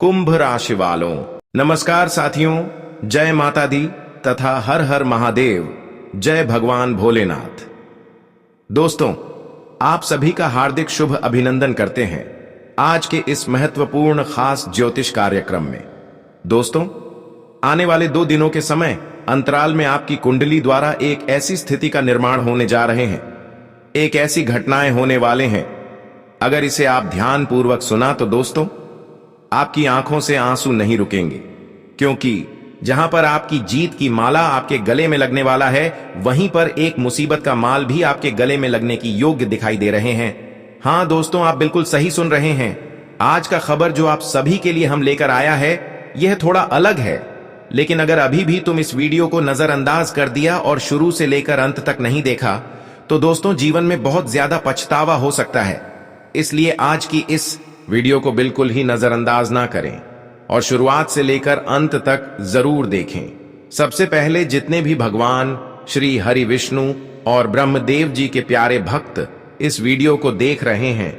कुंभ राशि वालों, नमस्कार साथियों। जय माता दी तथा हर हर महादेव। जय भगवान भोलेनाथ। दोस्तों, आप सभी का हार्दिक शुभ अभिनंदन करते हैं आज के इस महत्वपूर्ण खास ज्योतिष कार्यक्रम में। दोस्तों, आने वाले 2 दिनों के समय अंतराल में आपकी कुंडली द्वारा एक ऐसी स्थिति का निर्माण होने जा रहे हैं, एक ऐसी घटनाएं होने वाले हैं, अगर इसे आप ध्यान पूर्वक सुना तो दोस्तों आपकी आंखों से आंसू नहीं रुकेंगे, क्योंकि जहां पर आपकी जीत की माला आपके गले में लगने वाला है, वहीं पर एक मुसीबत का माल भी आपके गले में लगने की योग्य दिखाई दे रहे हैं। हां दोस्तों, आप बिल्कुल सही सुन रहे हैं। आज का खबर जो आप सभी के लिए हम लेकर आया है, यह थोड़ा अलग है, लेकिन अगर अभी भी तुम इस वीडियो को नजरअंदाज कर दिया और शुरू से लेकर अंत तक नहीं देखा, तो दोस्तों जीवन में बहुत ज्यादा पछतावा हो सकता है। इसलिए आज की इस वीडियो को बिल्कुल ही नजरअंदाज ना करें और शुरुआत से लेकर अंत तक जरूर देखें। सबसे पहले जितने भी भगवान श्री हरि विष्णु और ब्रह्मदेव जी के प्यारे भक्त इस वीडियो को देख रहे हैं,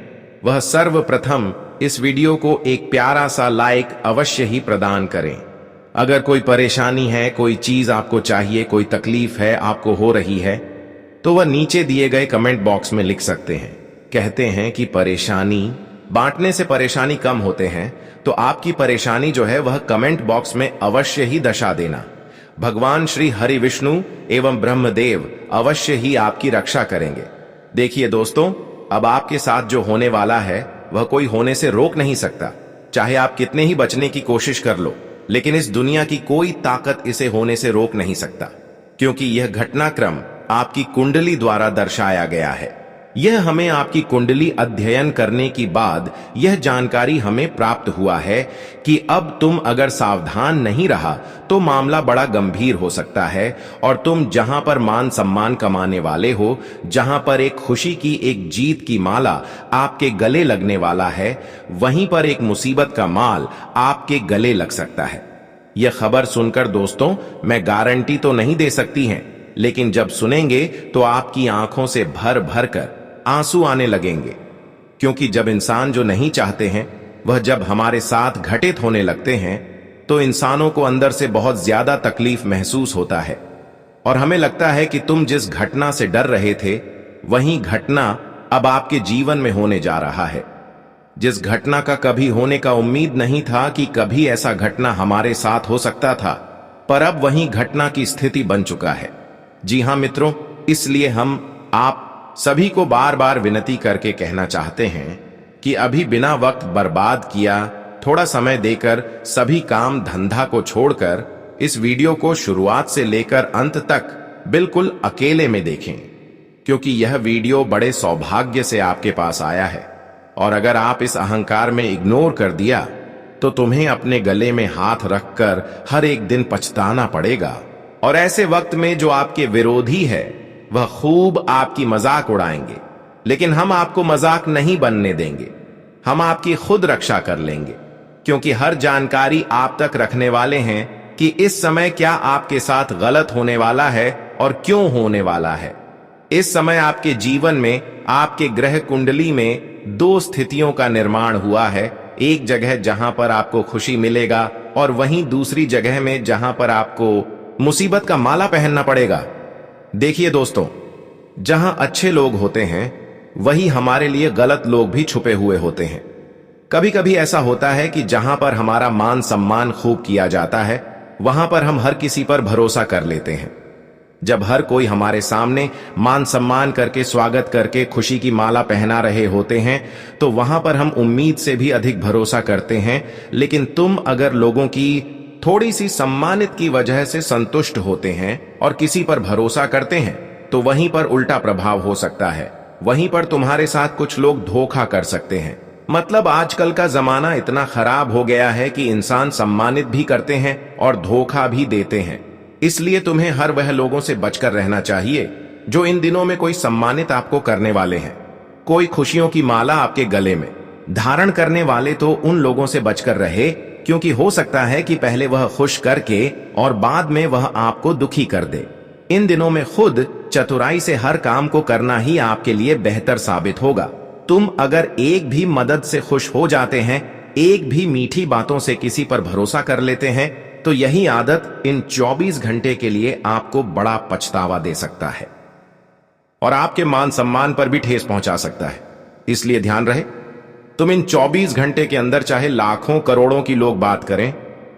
वह सर्वप्रथम इस वीडियो को एक प्यारा सा लाइक अवश्य ही प्रदान करें। अगर कोई परेशानी है, कोई चीज आपको चाहिए, कोई तकलीफ है आपको हो रही है, तो वह नीचे दिए गए कमेंट बॉक्स में लिख सकते हैं। कहते हैं कि परेशानी बांटने से परेशानी कम होते हैं, तो आपकी परेशानी जो है वह कमेंट बॉक्स में अवश्य ही दर्शा देना। भगवान श्री हरि विष्णु एवं ब्रह्मदेव अवश्य ही आपकी रक्षा करेंगे। देखिए दोस्तों, अब आपके साथ जो होने वाला है वह कोई होने से रोक नहीं सकता। चाहे आप कितने ही बचने की कोशिश कर लो, लेकिन इस दुनिया की कोई ताकत इसे होने से रोक नहीं सकता, क्योंकि यह घटनाक्रम आपकी कुंडली द्वारा दर्शाया गया है। यह हमें आपकी कुंडली अध्ययन करने के बाद यह जानकारी हमें प्राप्त हुआ है कि अब तुम अगर सावधान नहीं रहा तो मामला बड़ा गंभीर हो सकता है, और तुम जहां पर मान सम्मान कमाने वाले हो, जहां पर एक खुशी की, एक जीत की माला आपके गले लगने वाला है, वहीं पर एक मुसीबत का माल आपके गले लग सकता है। यह खबर सुनकर दोस्तों मैं गारंटी तो नहीं दे सकती हैं, लेकिन जब सुनेंगे तो आपकी आंखों से भर भर कर आंसू आने लगेंगे, क्योंकि जब इंसान जो नहीं चाहते हैं वह जब हमारे साथ घटित होने लगते हैं, तो इंसानों को अंदर से बहुत ज्यादा तकलीफ महसूस होता है, और हमें लगता है कि तुम जिस घटना से डर रहे थे वही घटना अब आपके जीवन में होने जा रहा है। जिस घटना का कभी होने का उम्मीद नहीं था कि कभी ऐसा घटना हमारे साथ हो सकता था, पर अब वही घटना की स्थिति बन चुका है। जी हां मित्रों, इसलिए हम आप सभी को बार बार विनती करके कहना चाहते हैं कि अभी बिना वक्त बर्बाद किया थोड़ा समय देकर सभी काम धंधा को छोड़कर इस वीडियो को शुरुआत से लेकर अंत तक बिल्कुल अकेले में देखें, क्योंकि यह वीडियो बड़े सौभाग्य से आपके पास आया है। और अगर आप इस अहंकार में इग्नोर कर दिया तो तुम्हें अपने गले में हाथ रखकर हर एक दिन पछताना पड़ेगा। और ऐसे वक्त में जो आपके विरोधी है वह खूब आपकी मजाक उड़ाएंगे, लेकिन हम आपको मजाक नहीं बनने देंगे। हम आपकी खुद रक्षा कर लेंगे, क्योंकि हर जानकारी आप तक रखने वाले हैं कि इस समय क्या आपके साथ गलत होने वाला है और क्यों होने वाला है। इस समय आपके जीवन में, आपके ग्रह कुंडली में 2 स्थितियों का निर्माण हुआ है। एक जगह जहां पर आपको खुशी मिलेगा, और वहीं दूसरी जगह में जहां पर आपको मुसीबत का माला पहनना पड़ेगा। देखिए दोस्तों, जहां अच्छे लोग होते हैं वही हमारे लिए गलत लोग भी छुपे हुए होते हैं। कभी कभी ऐसा होता है कि जहां पर हमारा मान सम्मान खूब किया जाता है, वहां पर हम हर किसी पर भरोसा कर लेते हैं। जब हर कोई हमारे सामने मान सम्मान करके, स्वागत करके खुशी की माला पहना रहे होते हैं, तो वहां पर हम उम्मीद से भी अधिक भरोसा करते हैं। लेकिन तुम अगर लोगों की थोड़ी सी सम्मानित की वजह से संतुष्ट होते हैं और किसी पर भरोसा करते हैं, तो वहीं पर उल्टा प्रभाव हो सकता है। वहीं पर तुम्हारे साथ कुछ लोग धोखा कर सकते हैं। मतलब आजकल का जमाना इतना खराब हो गया है कि इंसान सम्मानित भी करते हैं और धोखा भी देते हैं। इसलिए तुम्हें हर वह लोगों से बचकर रहना चाहिए जो इन दिनों में कोई सम्मानित आपको करने वाले हैं, कोई खुशियों की माला आपके गले में धारण करने वाले। तो उन लोगों से बचकर रहे, क्योंकि हो सकता है कि पहले वह खुश करके और बाद में वह आपको दुखी कर दे। इन दिनों में खुद चतुराई से हर काम को करना ही आपके लिए बेहतर साबित होगा। तुम अगर एक भी मदद से खुश हो जाते हैं एक भी मीठी बातों से किसी पर भरोसा कर लेते हैं तो यही आदत इन 24 घंटे के लिए आपको बड़ा पछतावा दे सकता है और आपके मान सम्मान पर भी ठेस पहुंचा सकता है। इसलिए ध्यान रहे, तुम इन 24 घंटे के अंदर चाहे लाखों करोड़ों की लोग बात करें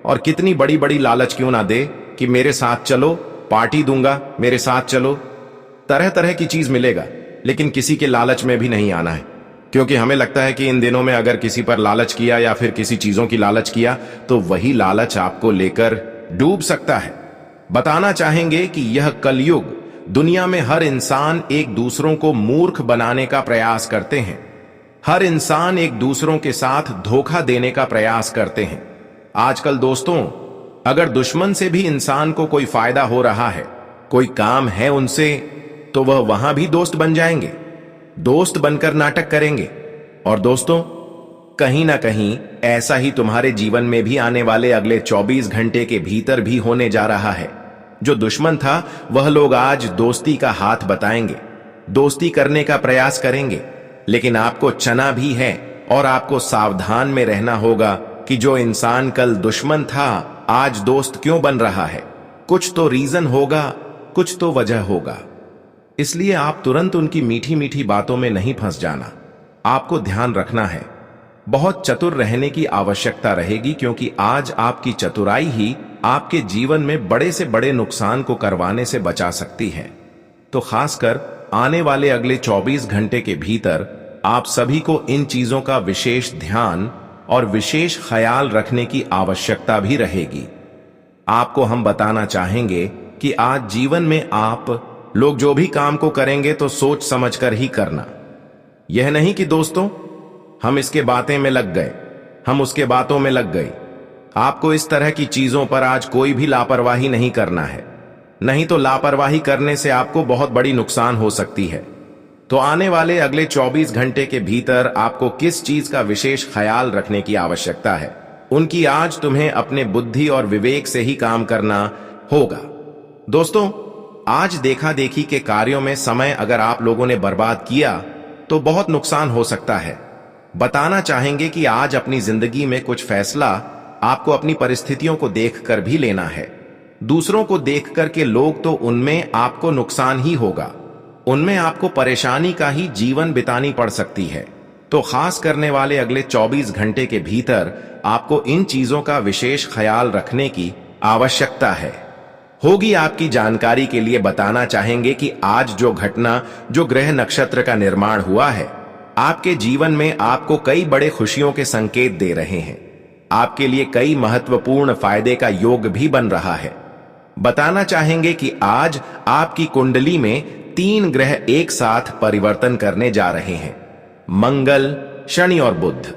और कितनी बड़ी बड़ी लालच क्यों ना दे कि मेरे साथ चलो, पार्टी दूंगा, मेरे साथ चलो, तरह तरह की चीज मिलेगा, लेकिन किसी के लालच में भी नहीं आना है। क्योंकि हमें लगता है कि इन दिनों में अगर किसी पर लालच किया या फिर किसी चीजों की लालच किया तो वही लालच आपको लेकर डूब सकता है। बताना चाहेंगे कि यह कलयुग, दुनिया में हर इंसान एक दूसरों को मूर्ख बनाने का प्रयास करते हैं। हर इंसान एक दूसरों के साथ धोखा देने का प्रयास करते हैं। आजकल दोस्तों, अगर दुश्मन से भी इंसान को कोई फायदा हो रहा है, कोई काम है उनसे, तो वह वहां भी दोस्त बन जाएंगे, दोस्त बनकर नाटक करेंगे। और दोस्तों, कहीं ना कहीं ऐसा ही तुम्हारे जीवन में भी आने वाले अगले 24 घंटे के भीतर भी होने जा रहा है। जो दुश्मन था वह लोग आज दोस्ती का हाथ बताएंगे, दोस्ती करने का प्रयास करेंगे, लेकिन आपको चना भी है और आपको सावधान में रहना होगा कि जो इंसान कल दुश्मन था आज दोस्त क्यों बन रहा है। कुछ तो रीजन होगा, कुछ तो वजह होगा। इसलिए आप तुरंत उनकी मीठी मीठी बातों में नहीं फंस जाना। आपको ध्यान रखना है, बहुत चतुर रहने की आवश्यकता रहेगी, क्योंकि आज आपकी चतुराई ही आपके जीवन में बड़े से बड़े नुकसान को करवाने से बचा सकती है। तो खासकर आने वाले अगले 24 घंटे के भीतर आप सभी को इन चीजों का विशेष ध्यान और विशेष ख्याल रखने की आवश्यकता भी रहेगी। आपको हम बताना चाहेंगे कि आज जीवन में आप लोग जो भी काम को करेंगे तो सोच समझकर ही करना। यह नहीं कि दोस्तों हम इसके बातें में लग गए, हम उसके बातों में लग गए। आपको इस तरह की चीजों पर आज कोई भी लापरवाही नहीं करना है, नहीं तो लापरवाही करने से आपको बहुत बड़ी नुकसान हो सकती है। तो आने वाले अगले 24 घंटे के भीतर आपको किस चीज का विशेष ख्याल रखने की आवश्यकता है, उनकी आज तुम्हें अपने बुद्धि और विवेक से ही काम करना होगा। दोस्तों, आज देखा देखी के कार्यों में समय अगर आप लोगों ने बर्बाद किया तो बहुत नुकसान हो सकता है। बताना चाहेंगे कि आज अपनी जिंदगी में कुछ फैसला आपको अपनी परिस्थितियों को देखकर भी लेना है। दूसरों को देखकर के लोग तो उनमें आपको नुकसान ही होगा, उनमें आपको परेशानी का ही जीवन बितानी पड़ सकती है। तो खास करने वाले अगले 24 घंटे के भीतर आपको इन चीजों का विशेष ख्याल रखने की आवश्यकता है। होगी आपकी जानकारी के लिए बताना चाहेंगे कि आज जो घटना, जो ग्रह नक्षत्र का निर्माण हुआ है, आपके जीवन में आपको कई बड़े खुशियों के संकेत दे रहे हैं। आपके लिए कई महत्वपूर्ण फायदे का योग भी बन रहा है। बताना चाहेंगे कि आज आपकी कुंडली में 3 ग्रह एक साथ परिवर्तन करने जा रहे हैं। मंगल, शनि और बुध,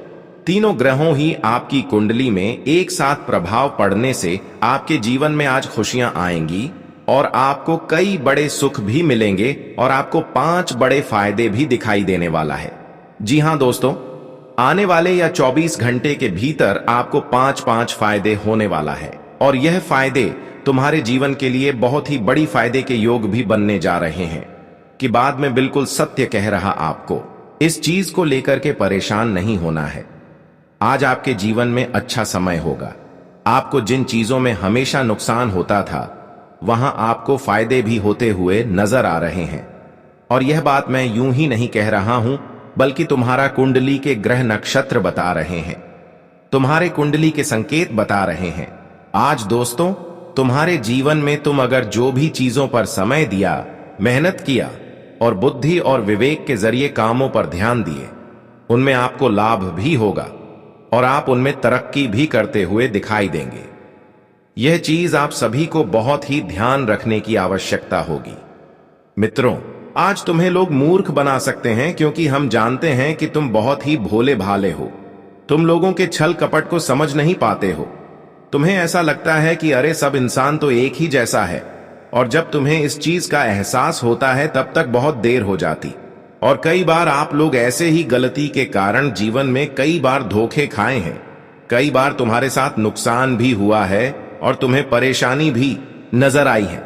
तीनों ग्रहों ही आपकी कुंडली में एक साथ प्रभाव पड़ने से आपके जीवन में आज खुशियां आएंगी और आपको कई बड़े सुख भी मिलेंगे और आपको 5 बड़े फायदे भी दिखाई देने वाला है। जी हां दोस्तों, आने वाले या 24 घंटे के भीतर आपको 5-5 फायदे होने वाला है और यह फायदे तुम्हारे जीवन के लिए बहुत ही बड़ी फायदे के योग भी बनने जा रहे हैं कि बाद में बिल्कुल सत्य कह रहा। आपको इस चीज को लेकर के परेशान नहीं होना है। आज आपके जीवन में अच्छा समय होगा। आपको जिन चीजों में हमेशा नुकसान होता था वहां आपको फायदे भी होते हुए नजर आ रहे हैं। और यह बात मैं यूं ही नहीं कह रहा हूं, बल्कि तुम्हारा कुंडली के ग्रह नक्षत्र बता रहे हैं, तुम्हारे कुंडली के संकेत बता रहे हैं। आज दोस्तों, तुम्हारे जीवन में तुम अगर जो भी चीजों पर समय दिया, मेहनत किया और बुद्धि और विवेक के जरिए कामों पर ध्यान दिए, उनमें आपको लाभ भी होगा और आप उनमें तरक्की भी करते हुए दिखाई देंगे। यह चीज आप सभी को बहुत ही ध्यान रखने की आवश्यकता होगी। मित्रों, आज तुम्हें लोग मूर्ख बना सकते हैं क्योंकि हम जानते हैं कि तुम बहुत ही भोले भाले हो। तुम लोगों के छल कपट को समझ नहीं पाते हो। तुम्हें ऐसा लगता है कि अरे सब इंसान तो एक ही जैसा है, और जब तुम्हें इस चीज का एहसास होता है तब तक बहुत देर हो जाती। और कई बार आप लोग ऐसे ही गलती के कारण जीवन में कई बार धोखे खाए हैं, कई बार तुम्हारे साथ नुकसान भी हुआ है और तुम्हें परेशानी भी नजर आई है।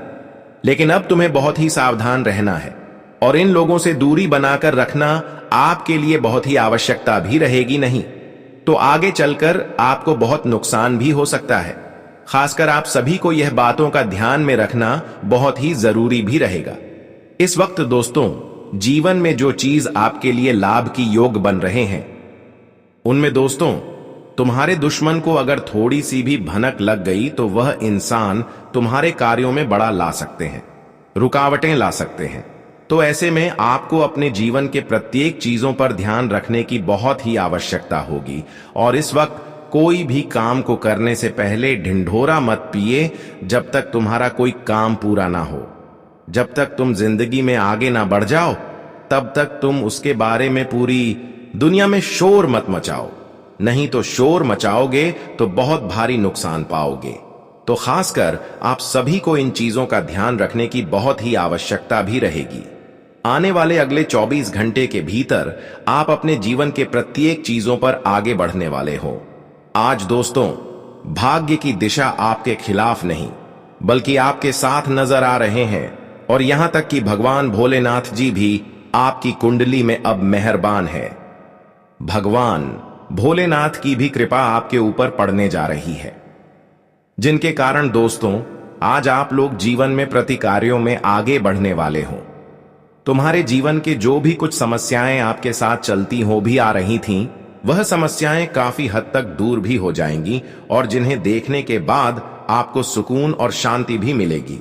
लेकिन अब तुम्हें बहुत ही सावधान रहना है और इन लोगों से दूरी बनाकर रखना आपके लिए बहुत ही आवश्यकता भी रहेगी। नहीं, तो आगे चलकर आपको बहुत नुकसान भी हो सकता है। खासकर आप सभी को यह बातों का ध्यान में रखना बहुत ही जरूरी भी रहेगा। इस वक्त दोस्तों, जीवन में जो चीज आपके लिए लाभ की योग बन रहे हैं, उनमें दोस्तों तुम्हारे दुश्मन को अगर थोड़ी सी भी भनक लग गई तो वह इंसान तुम्हारे कार्यों में बड़ा ला सकते हैं, रुकावटें ला सकते हैं। तो ऐसे में आपको अपने जीवन के प्रत्येक चीजों पर ध्यान रखने की बहुत ही आवश्यकता होगी। और इस वक्त कोई भी काम को करने से पहले ढिंढोरा मत पिए जब तक तुम्हारा कोई काम पूरा ना हो। जब तक तुम जिंदगी में आगे ना बढ़ जाओ तब तक तुम उसके बारे में पूरी दुनिया में शोर मत मचाओ, नहीं तो शोर मचाओगे तो बहुत भारी नुकसान पाओगे। तो खासकर आप सभी को इन चीजों का ध्यान रखने की बहुत ही आवश्यकता भी रहेगी। आने वाले अगले 24 घंटे के भीतर आप अपने जीवन के प्रत्येक चीजों पर आगे बढ़ने वाले हो। आज दोस्तों, भाग्य की दिशा आपके खिलाफ नहीं बल्कि आपके साथ नजर आ रहे हैं, और यहां तक कि भगवान भोलेनाथ जी भी आपकी कुंडली में अब मेहरबान है। भगवान भोलेनाथ की भी कृपा आपके ऊपर पड़ने जा रही है, जिनके कारण दोस्तों आज आप लोग जीवन में प्रति कार्यों में आगे बढ़ने वाले हो। तुम्हारे जीवन के जो भी कुछ समस्याएं आपके साथ चलती हो भी आ रही थीं, वह समस्याएं काफी हद तक दूर भी हो जाएंगी और जिन्हें देखने के बाद आपको सुकून और शांति भी मिलेगी।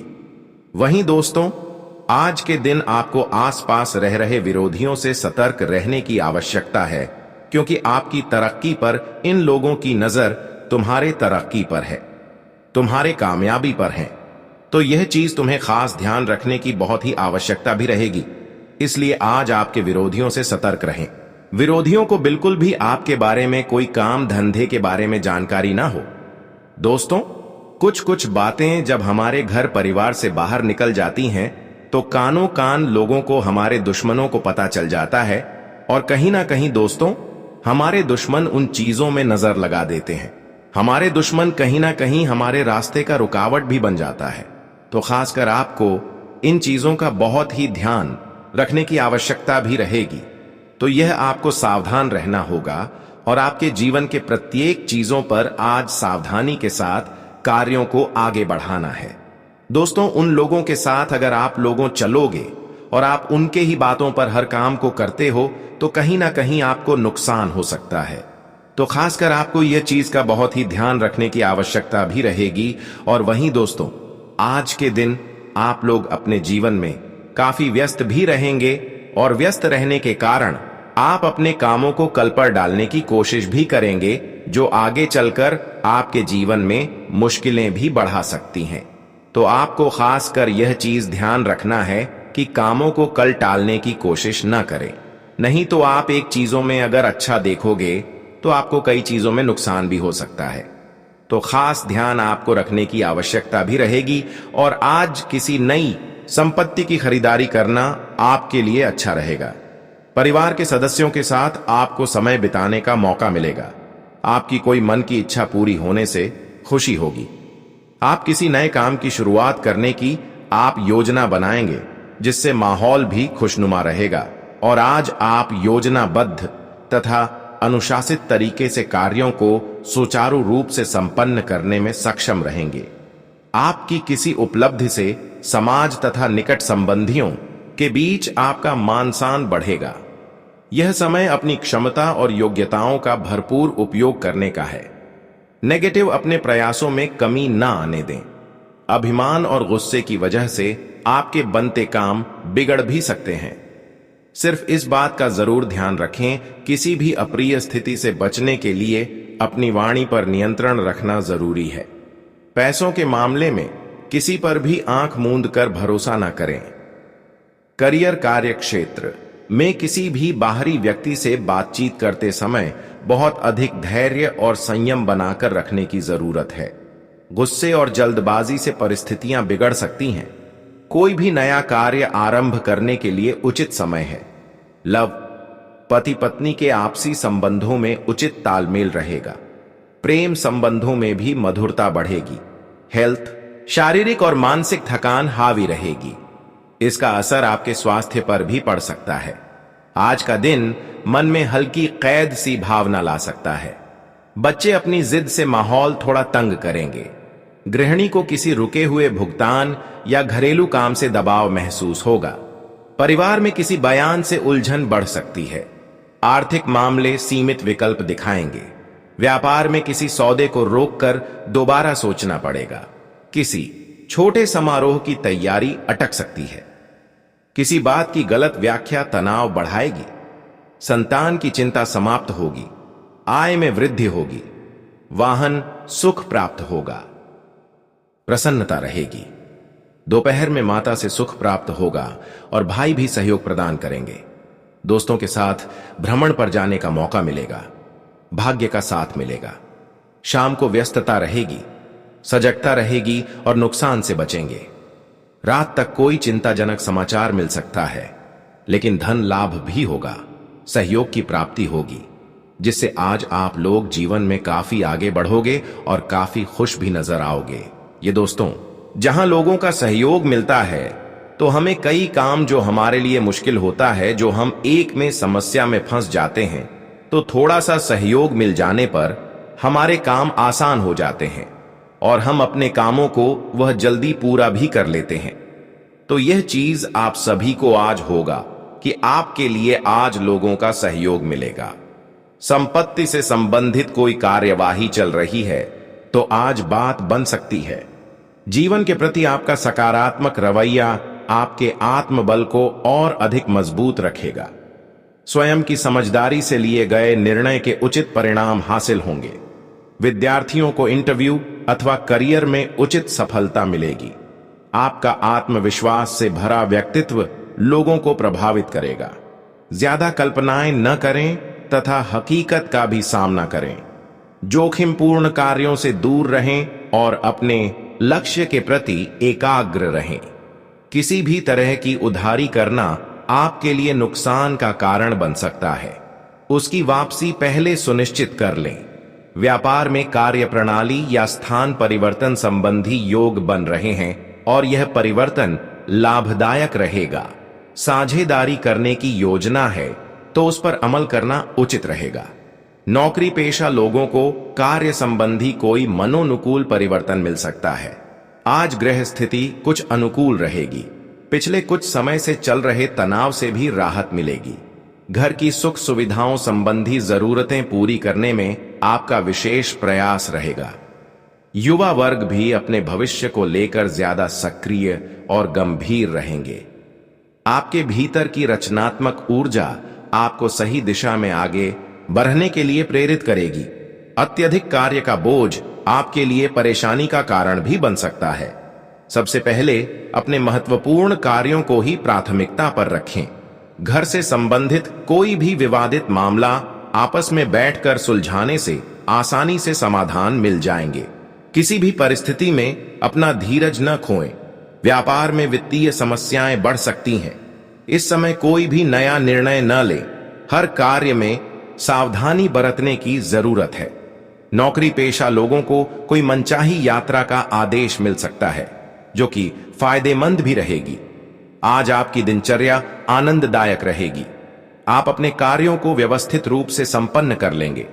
वहीं दोस्तों, आज के दिन आपको आसपास रह रहे विरोधियों से सतर्क रहने की आवश्यकता है, क्योंकि आपकी तरक्की पर इन लोगों की नजर तुम्हारे तरक्की पर है, तुम्हारे कामयाबी पर है। तो यह चीज तुम्हें खास ध्यान रखने की बहुत ही आवश्यकता भी रहेगी। इसलिए आज आपके विरोधियों से सतर्क रहें। विरोधियों को बिल्कुल भी आपके बारे में कोई काम धंधे के बारे में जानकारी ना हो। दोस्तों, कुछ कुछ बातें जब हमारे घर परिवार से बाहर निकल जाती हैं तो कानों कान लोगों को, हमारे दुश्मनों को पता चल जाता है, और कहीं ना कहीं दोस्तों हमारे दुश्मन उन चीजों में नजर लगा देते हैं। हमारे दुश्मन कहीं ना कहीं हमारे रास्ते का रुकावट भी बन जाता है। तो खासकर आपको इन चीजों का बहुत ही ध्यान रखने की आवश्यकता भी रहेगी। तो यह आपको सावधान रहना होगा और आपके जीवन के प्रत्येक चीजों पर आज सावधानी के साथ कार्यों को आगे बढ़ाना है। दोस्तों, उन लोगों के साथ अगर आप लोगों चलोगे और आप उनके ही बातों पर हर काम को करते हो तो कहीं ना कहीं आपको नुकसान हो सकता है। तो खासकर आपको यह चीज का बहुत ही ध्यान रखने की आवश्यकता भी रहेगी। और वहीं दोस्तों, आज के दिन आप लोग अपने जीवन में काफी व्यस्त भी रहेंगे, और व्यस्त रहने के कारण आप अपने कामों को कल पर डालने की कोशिश भी करेंगे, जो आगे चलकर आपके जीवन में मुश्किलें भी बढ़ा सकती हैं। तो आपको खासकर यह चीज ध्यान रखना है कि कामों को कल टालने की कोशिश न करें, नहीं तो आप एक चीजों में अगर अच्छा देखोगे तो आपको कई चीजों में नुकसान भी हो सकता है। तो खास ध्यान आपको रखने की आवश्यकता भी रहेगी। और आज किसी नई संपत्ति की खरीदारी करना आपके लिए अच्छा रहेगा। परिवार के सदस्यों के साथ आपको समय बिताने का मौका मिलेगा। आपकी कोई मन की इच्छा पूरी होने से खुशी होगी। आप किसी नए काम की शुरुआत करने की आप योजना बनाएंगे, जिससे माहौल भी खुशनुमा रहेगा। और आज आप योजनाबद्ध तथा अनुशासित तरीके से कार्यों को सुचारू रूप से संपन्न करने में सक्षम रहेंगे। आपकी किसी उपलब्धि से समाज तथा निकट संबंधियों के बीच आपका मान सम्मान बढ़ेगा। यह समय अपनी क्षमता और योग्यताओं का भरपूर उपयोग करने का है। नेगेटिव अपने प्रयासों में कमी ना आने दें। अभिमान और गुस्से की वजह से आपके बनते काम बिगड़ भी सकते हैं। सिर्फ इस बात का जरूर ध्यान रखें, किसी भी अप्रिय स्थिति से बचने के लिए अपनी वाणी पर नियंत्रण रखना जरूरी है। पैसों के मामले में किसी पर भी आंख मूंद कर भरोसा न करें। करियर कार्य क्षेत्र में किसी भी बाहरी व्यक्ति से बातचीत करते समय बहुत अधिक धैर्य और संयम बनाकर रखने की जरूरत है। गुस्से और जल्दबाजी से परिस्थितियां बिगड़ सकती हैं। कोई भी नया कार्य आरंभ करने के लिए उचित समय है। लव, पति पत्नी के आपसी संबंधों में उचित तालमेल रहेगा। प्रेम संबंधों में भी मधुरता बढ़ेगी। हेल्थ, शारीरिक और मानसिक थकान हावी रहेगी। इसका असर आपके स्वास्थ्य पर भी पड़ सकता है। आज का दिन मन में हल्की कैद सी भावना ला सकता है। बच्चे अपनी जिद से माहौल थोड़ा तंग करेंगे। गृहिणी को किसी रुके हुए भुगतान या घरेलू काम से दबाव महसूस होगा। परिवार में किसी बयान से उलझन बढ़ सकती है। आर्थिक मामले सीमित विकल्प दिखाएंगे। व्यापार में किसी सौदे को रोककर दोबारा सोचना पड़ेगा। किसी छोटे समारोह की तैयारी अटक सकती है। किसी बात की गलत व्याख्या तनाव बढ़ाएगी। संतान की चिंता समाप्त होगी। आय में वृद्धि होगी। वाहन सुख प्राप्त होगा। प्रसन्नता रहेगी। दोपहर में माता से सुख प्राप्त होगा और भाई भी सहयोग प्रदान करेंगे। दोस्तों के साथ भ्रमण पर जाने का मौका मिलेगा। भाग्य का साथ मिलेगा। शाम को व्यस्तता रहेगी। सजगता रहेगी और नुकसान से बचेंगे। रात तक कोई चिंताजनक समाचार मिल सकता है, लेकिन धन लाभ भी होगा। सहयोग की प्राप्ति होगी, जिससे आज आप लोग जीवन में काफी आगे बढ़ोगे और काफी खुश भी नजर आओगे। ये दोस्तों, जहां लोगों का सहयोग मिलता है तो हमें कई काम जो हमारे लिए मुश्किल होता है, जो हम एक में समस्या में फंस जाते हैं, तो थोड़ा सा सहयोग मिल जाने पर हमारे काम आसान हो जाते हैं और हम अपने कामों को वह जल्दी पूरा भी कर लेते हैं। तो यह चीज आप सभी को आज होगा कि आपके लिए आज लोगों का सहयोग मिलेगा। संपत्ति से संबंधित कोई कार्यवाही चल रही है तो आज बात बन सकती है। जीवन के प्रति आपका सकारात्मक रवैया आपके आत्मबल को और अधिक मजबूत रखेगा। स्वयं की समझदारी से लिए गए निर्णय के उचित परिणाम हासिल होंगे। विद्यार्थियों को इंटरव्यू अथवा करियर में उचित सफलता मिलेगी। आपका आत्मविश्वास से भरा व्यक्तित्व लोगों को प्रभावित करेगा। ज्यादा कल्पनाएं न करें तथा हकीकत का भी सामना करें। जोखिमपूर्ण कार्यों से दूर रहें और अपने लक्ष्य के प्रति एकाग्र रहें। किसी भी तरह की उधारी करना आपके लिए नुकसान का कारण बन सकता है। उसकी वापसी पहले सुनिश्चित कर लें। व्यापार में कार्य प्रणाली या स्थान परिवर्तन संबंधी योग बन रहे हैं और यह परिवर्तन लाभदायक रहेगा। साझेदारी करने की योजना है तो उस पर अमल करना उचित रहेगा। नौकरी पेशा लोगों को कार्य संबंधी कोई मनोनुकूल परिवर्तन मिल सकता है। आज ग्रह स्थिति कुछ अनुकूल रहेगी। पिछले कुछ समय से चल रहे तनाव से भी राहत मिलेगी। घर की सुख सुविधाओं संबंधी जरूरतें पूरी करने में आपका विशेष प्रयास रहेगा। युवा वर्ग भी अपने भविष्य को लेकर ज्यादा सक्रिय और गंभीर रहेंगे। आपके भीतर की रचनात्मक ऊर्जा आपको सही दिशा में आगे बढ़ने के लिए प्रेरित करेगी। अत्यधिक कार्य का बोझ आपके लिए परेशानी का कारण भी बन सकता है। सबसे पहले अपने महत्वपूर्ण कार्यों को ही प्राथमिकता पर रखें। घर से संबंधित कोई भी विवादित मामला आपस में बैठकर सुलझाने से आसानी से समाधान मिल जाएंगे। किसी भी परिस्थिति में अपना धीरज न खोएं। व्यापार में वित्तीय समस्याएं बढ़ सकती हैं। इस समय कोई भी नया निर्णय न लें। हर कार्य में सावधानी बरतने की जरूरत है। नौकरी पेशा लोगों को कोई मनचाही यात्रा का आदेश मिल सकता है, जो कि फायदेमंद भी रहेगी। आज आपकी दिनचर्या आनंददायक रहेगी। आप अपने कार्यों को व्यवस्थित रूप से संपन्न कर लेंगे।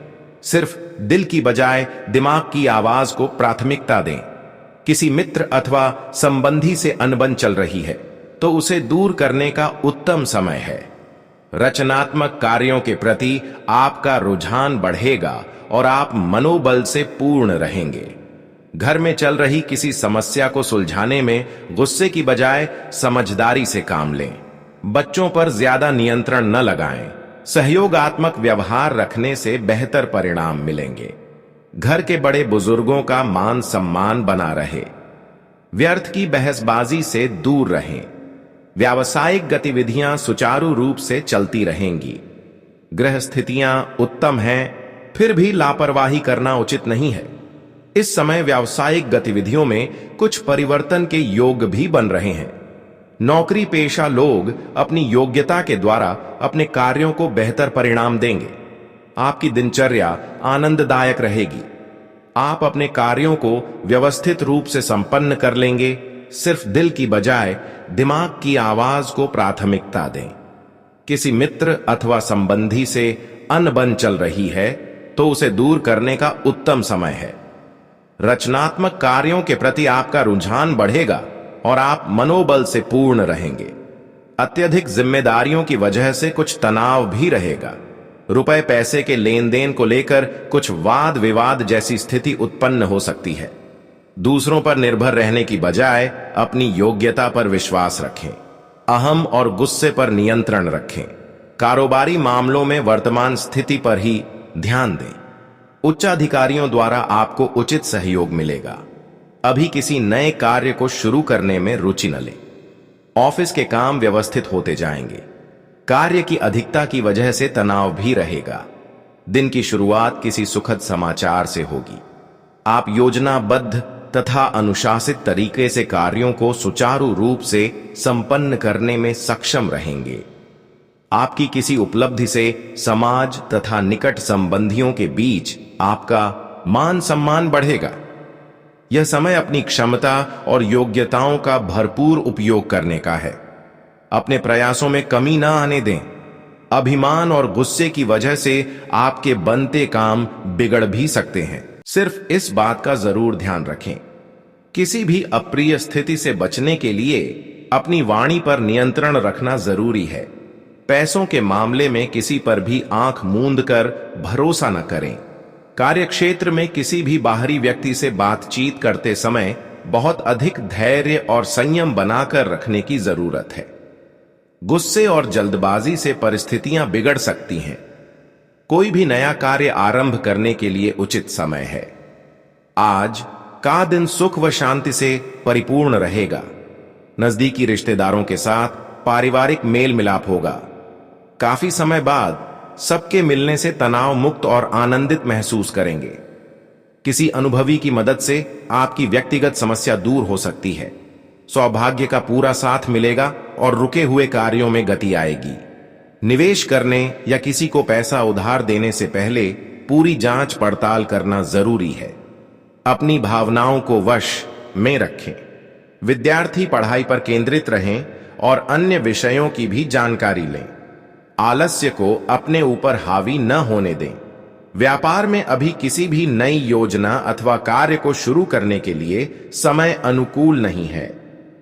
सिर्फ दिल की बजाय दिमाग की आवाज को प्राथमिकता दें। किसी मित्र अथवा संबंधी से अनबन चल रही है तो उसे दूर करने का उत्तम समय है। रचनात्मक कार्यों के प्रति आपका रुझान बढ़ेगा और आप मनोबल से पूर्ण रहेंगे। घर में चल रही किसी समस्या को सुलझाने में गुस्से की बजाय समझदारी से काम लें। बच्चों पर ज्यादा नियंत्रण न लगाएं। सहयोगात्मक व्यवहार रखने से बेहतर परिणाम मिलेंगे। घर के बड़े बुजुर्गों का मान सम्मान बना रहे। व्यर्थ की बहसबाजी से दूर रहें। व्यावसायिक गतिविधियां सुचारू रूप से चलती रहेंगी। ग्रह स्थितियां उत्तम हैं, फिर भी लापरवाही करना उचित नहीं है। इस समय व्यावसायिक गतिविधियों में कुछ परिवर्तन के योग भी बन रहे हैं। नौकरी पेशा लोग अपनी योग्यता के द्वारा अपने कार्यों को बेहतर परिणाम देंगे। आपकी दिनचर्या आनंददायक रहेगी। आप अपने कार्यों को व्यवस्थित रूप से संपन्न कर लेंगे। सिर्फ दिल की बजाय दिमाग की आवाज को प्राथमिकता दें। किसी मित्र अथवा संबंधी से अनबन चल रही है तो उसे दूर करने का उत्तम समय है। रचनात्मक कार्यों के प्रति आपका रुझान बढ़ेगा और आप मनोबल से पूर्ण रहेंगे। अत्यधिक जिम्मेदारियों की वजह से कुछ तनाव भी रहेगा। रुपए पैसे के लेन देन को लेकर कुछ वाद विवाद जैसी स्थिति उत्पन्न हो सकती है। दूसरों पर निर्भर रहने की बजाय अपनी योग्यता पर विश्वास रखें। अहम और गुस्से पर नियंत्रण रखें। कारोबारी मामलों में वर्तमान स्थिति पर ही ध्यान दें। उच्चाधिकारियों द्वारा आपको उचित सहयोग मिलेगा। अभी किसी नए कार्य को शुरू करने में रुचि न लें। ऑफिस के काम व्यवस्थित होते जाएंगे। कार्य की अधिकता की वजह से तनाव भी रहेगा। दिन की शुरुआत किसी सुखद समाचार से होगी। आप योजनाबद्ध तथा अनुशासित तरीके से कार्यों को सुचारू रूप से संपन्न करने में सक्षम रहेंगे। आपकी किसी उपलब्धि से समाज तथा निकट संबंधियों के बीच आपका मान सम्मान बढ़ेगा। यह समय अपनी क्षमता और योग्यताओं का भरपूर उपयोग करने का है। अपने प्रयासों में कमी ना आने दें। अभिमान और गुस्से की वजह से आपके बनते काम बिगड़ भी सकते हैं। सिर्फ इस बात का जरूर ध्यान रखें, किसी भी अप्रिय स्थिति से बचने के लिए अपनी वाणी पर नियंत्रण रखना जरूरी है। पैसों के मामले में किसी पर भी आंख मूंद कर भरोसा न करें। कार्यक्षेत्र में किसी भी बाहरी व्यक्ति से बातचीत करते समय बहुत अधिक धैर्य और संयम बनाकर रखने की जरूरत है। गुस्से और जल्दबाजी से परिस्थितियां बिगड़ सकती हैं। कोई भी नया कार्य आरंभ करने के लिए उचित समय है। आज का दिन सुख व शांति से परिपूर्ण रहेगा। नजदीकी रिश्तेदारों के साथ पारिवारिक मेल मिलाप होगा। काफी समय बाद सबके मिलने से तनाव मुक्त और आनंदित महसूस करेंगे। किसी अनुभवी की मदद से आपकी व्यक्तिगत समस्या दूर हो सकती है। सौभाग्य का पूरा साथ मिलेगा और रुके हुए कार्यों में गति आएगी। निवेश करने या किसी को पैसा उधार देने से पहले पूरी जांच पड़ताल करना जरूरी है। अपनी भावनाओं को वश में रखें। विद्यार्थी पढ़ाई पर केंद्रित रहें और अन्य विषयों की भी जानकारी लें। आलस्य को अपने ऊपर हावी न होने दें। व्यापार में अभी किसी भी नई योजना अथवा कार्य को शुरू करने के लिए समय अनुकूल नहीं है।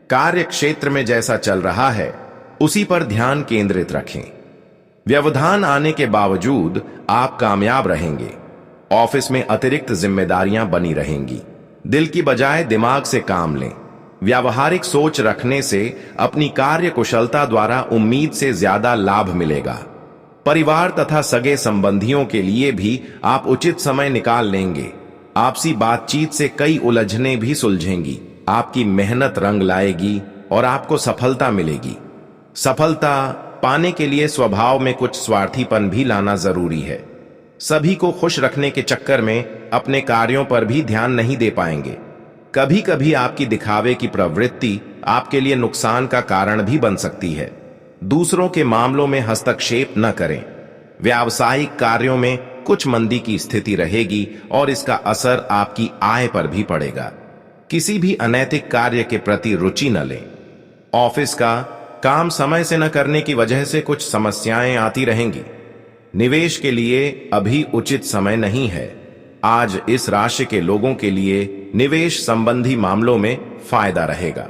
कार्य क्षेत्र में जैसा चल रहा है उसी पर ध्यान केंद्रित रखें। व्यवधान आने के बावजूद आप कामयाब रहेंगे। ऑफिस में अतिरिक्त जिम्मेदारियां बनी रहेंगी। दिल की बजाय दिमाग से काम लें। व्यावहारिक सोच रखने से अपनी कार्य कुशलता द्वारा उम्मीद से ज्यादा लाभ मिलेगा। परिवार तथा सगे संबंधियों के लिए भी आप उचित समय निकाल लेंगे। आपसी बातचीत से कई उलझनें भी सुलझेंगी। आपकी मेहनत रंग लाएगी और आपको सफलता मिलेगी। सफलता पाने के लिए स्वभाव में कुछ स्वार्थीपन भी लाना जरूरी है। सभी को खुश रखने के चक्कर में अपने कार्यों पर भी ध्यान नहीं दे पाएंगे। कभी कभी आपकी दिखावे की प्रवृत्ति आपके लिए नुकसान का कारण भी बन सकती है। दूसरों के मामलों में हस्तक्षेप न करें। व्यावसायिक कार्यों में कुछ मंदी की स्थिति रहेगी और इसका असर आपकी आय पर भी पड़ेगा। किसी भी अनैतिक कार्य के प्रति रुचि न लें। ऑफिस का काम समय से न करने की वजह से कुछ समस्याएं आती रहेंगी। निवेश के लिए अभी उचित समय नहीं है। आज इस राशि के लोगों के लिए निवेश संबंधी मामलों में फायदा रहेगा।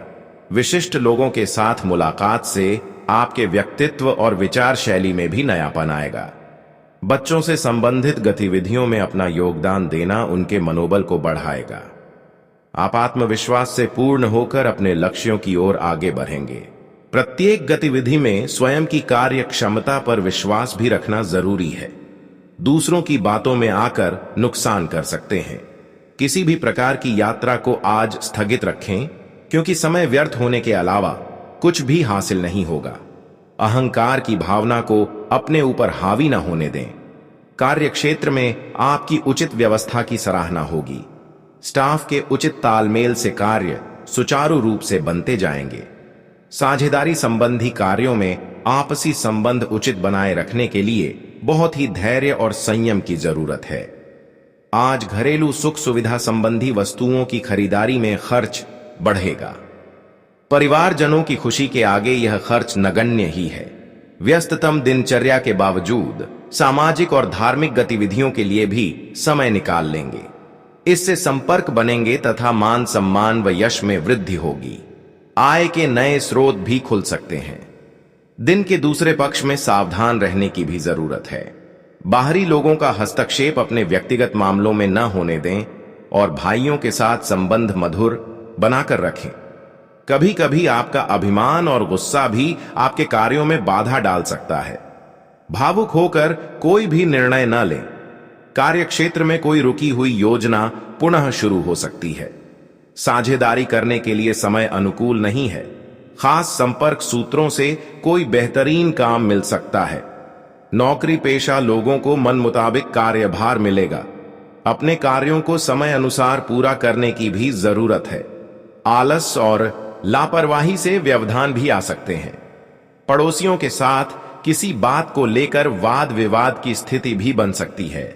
विशिष्ट लोगों के साथ मुलाकात से आपके व्यक्तित्व और विचार शैली में भी नयापन आएगा। बच्चों से संबंधित गतिविधियों में अपना योगदान देना उनके मनोबल को बढ़ाएगा। आप आत्मविश्वास से पूर्ण होकर अपने लक्ष्यों की ओर आगे बढ़ेंगे। प्रत्येक गतिविधि में स्वयं की कार्य क्षमता पर विश्वास भी रखना जरूरी है। दूसरों की बातों में आकर नुकसान कर सकते हैं। किसी भी प्रकार की यात्रा को आज स्थगित रखें, क्योंकि समय व्यर्थ होने के अलावा कुछ भी हासिल नहीं होगा। अहंकार की भावना को अपने ऊपर हावी न होने दें। कार्य क्षेत्र में आपकी उचित व्यवस्था की सराहना होगी। स्टाफ के उचित तालमेल से कार्य सुचारू रूप से बनते जाएंगे। साझेदारी संबंधी कार्यों में आपसी संबंध उचित बनाए रखने के लिए बहुत ही धैर्य और संयम की जरूरत है। आज घरेलू सुख सुविधा संबंधी वस्तुओं की खरीदारी में खर्च बढ़ेगा। परिवारजनों की खुशी के आगे यह खर्च नगण्य ही है। व्यस्ततम दिनचर्या के बावजूद सामाजिक और धार्मिक गतिविधियों के लिए भी समय निकाल लेंगे। इससे संपर्क बनेंगे तथा मान सम्मान व यश में वृद्धि होगी। आय के नए स्रोत भी खुल सकते हैं। दिन के दूसरे पक्ष में सावधान रहने की भी जरूरत है। बाहरी लोगों का हस्तक्षेप अपने व्यक्तिगत मामलों में न होने दें और भाइयों के साथ संबंध मधुर बनाकर रखें। कभी कभी आपका अभिमान और गुस्सा भी आपके कार्यों में बाधा डाल सकता है। भावुक होकर कोई भी निर्णय न लें। कार्यक्षेत्र में कोई रुकी हुई योजना पुनः शुरू हो सकती है। साझेदारी करने के लिए समय अनुकूल नहीं है। खास संपर्क सूत्रों से कोई बेहतरीन काम मिल सकता है। नौकरी पेशा लोगों को मन मुताबिक कार्यभार मिलेगा। अपने कार्यों को समय अनुसार पूरा करने की भी जरूरत है। आलस और लापरवाही से व्यवधान भी आ सकते हैं। पड़ोसियों के साथ किसी बात को लेकर वाद विवाद की स्थिति भी बन सकती है।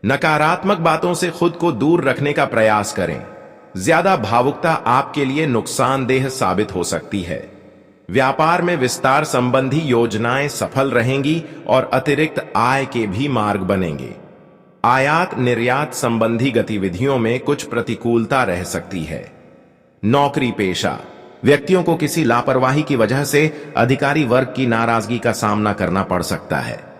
नकारात्मक बातों से खुद को दूर रखने का प्रयास करें। ज्यादा भावुकता आपके लिए नुकसानदेह साबित हो सकती है। व्यापार में विस्तार संबंधी योजनाएं सफल रहेंगी और अतिरिक्त आय के भी मार्ग बनेंगे। आयात निर्यात संबंधी गतिविधियों में कुछ प्रतिकूलता रह सकती है। नौकरी पेशा व्यक्तियों को किसी लापरवाही की वजह से अधिकारी वर्ग की नाराजगी का सामना करना पड़ सकता है।